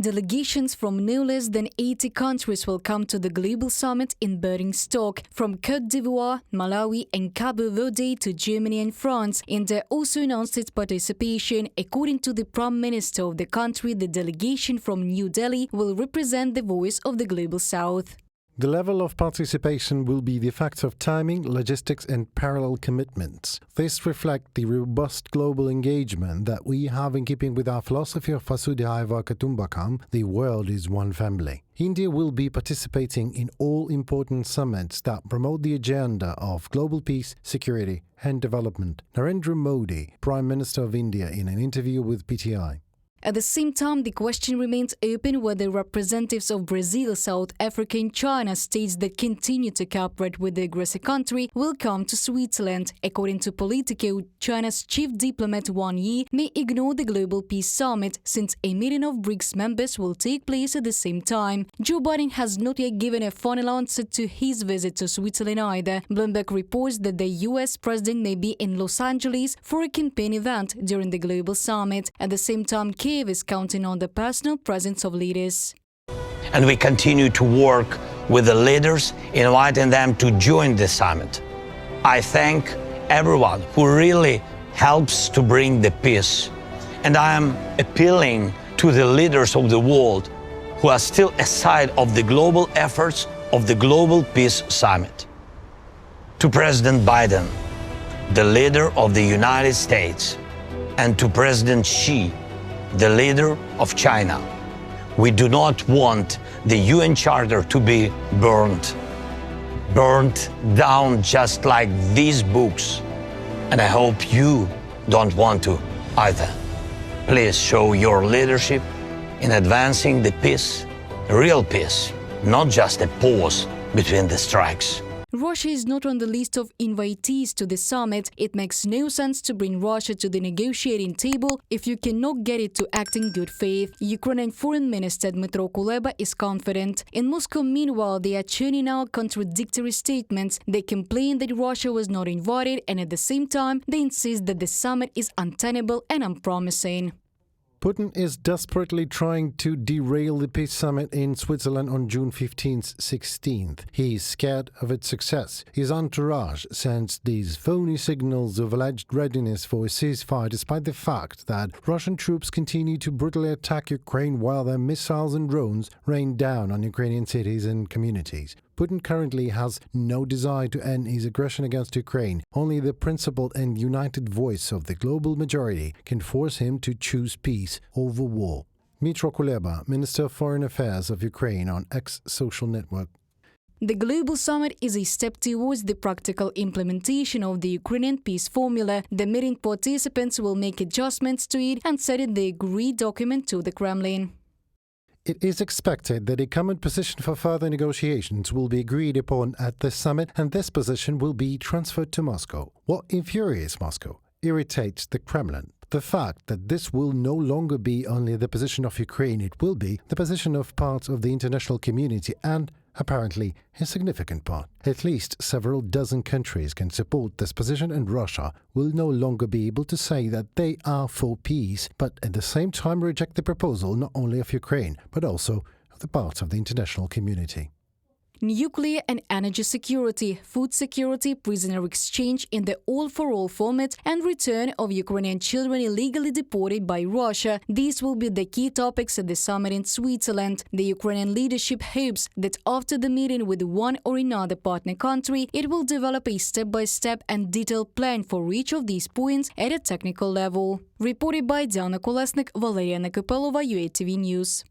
Delegations from no less than 80 countries will come to the global summit in Birkenstock, from Côte d'Ivoire, Malawi and Cabo Verde to Germany and France. India also announced its participation. According to the Prime Minister of the country, the delegation from New Delhi will represent the voice of the Global South. The level of participation will be the effect of timing, logistics and parallel commitments. This reflects the robust global engagement that we have in keeping with our philosophy of Vasudhaiva Kutumbakam, the world is one family. India will be participating in all important summits that promote the agenda of global peace, security and development. Narendra Modi, Prime Minister of India, in an interview with PTI. At the same time, the question remains open whether representatives of Brazil, South Africa and China, states that continue to cooperate with the aggressor country, will come to Switzerland. According to Politico, China's chief diplomat Wang Yi may ignore the Global Peace Summit since a meeting of BRICS members will take place at the same time. Joe Biden has not yet given a final answer to his visit to Switzerland either. Bloomberg reports that the US president may be in Los Angeles for a campaign event during the Global Summit. At the same time, Kiev is counting on the personal presence of leaders. And we continue to work with the leaders, inviting them to join the summit. I thank everyone who really helps to bring the peace. And I am appealing to the leaders of the world who are still aside of the global efforts of the Global Peace Summit. To President Biden, the leader of the United States, and to President Xi, the leader of China. We do not want the UN Charter to be burned down just like these books. And I hope you don't want to either. Please show your leadership in advancing the peace, real peace, not just a pause between the strikes. Russia is not on the list of invitees to the summit. It makes no sense to bring Russia to the negotiating table if you cannot get it to act in good faith. Ukrainian Foreign Minister Dmytro Kuleba is confident. In Moscow, meanwhile, they are churning out contradictory statements. They complain that Russia was not invited, and at the same time, they insist that the summit is untenable and unpromising. Putin is desperately trying to derail the peace summit in Switzerland on June 15th-16th. He is scared of its success. His entourage sends these phony signals of alleged readiness for a ceasefire despite the fact that Russian troops continue to brutally attack Ukraine while their missiles and drones rain down on Ukrainian cities and communities. Putin currently has no desire to end his aggression against Ukraine. Only the principled and united voice of the global majority can force him to choose peace over war. Dmytro Kuleba, Minister of Foreign Affairs of Ukraine, on X social network. The Global Summit is a step towards the practical implementation of the Ukrainian peace formula. The meeting participants will make adjustments to it and send the agreed document to the Kremlin. It is expected that a common position for further negotiations will be agreed upon at this summit, and this position will be transferred to Moscow. What infuriates Moscow, irritates the Kremlin. The fact that this will no longer be only the position of Ukraine, it will be the position of parts of the international community and, apparently, a significant part. At least several dozen countries can support this position, and Russia will no longer be able to say that they are for peace, but at the same time reject the proposal not only of Ukraine, but also of the parts of the international community. Nuclear and energy security, food security, prisoner exchange in the all-for-all format, and return of Ukrainian children illegally deported by Russia. These will be the key topics at the summit in Switzerland. The Ukrainian leadership hopes that after the meeting with one or another partner country, it will develop a step-by-step and detailed plan for each of these points at a technical level. Reported by Diana Kolesnik, Valeria Nekopelova, UATV News.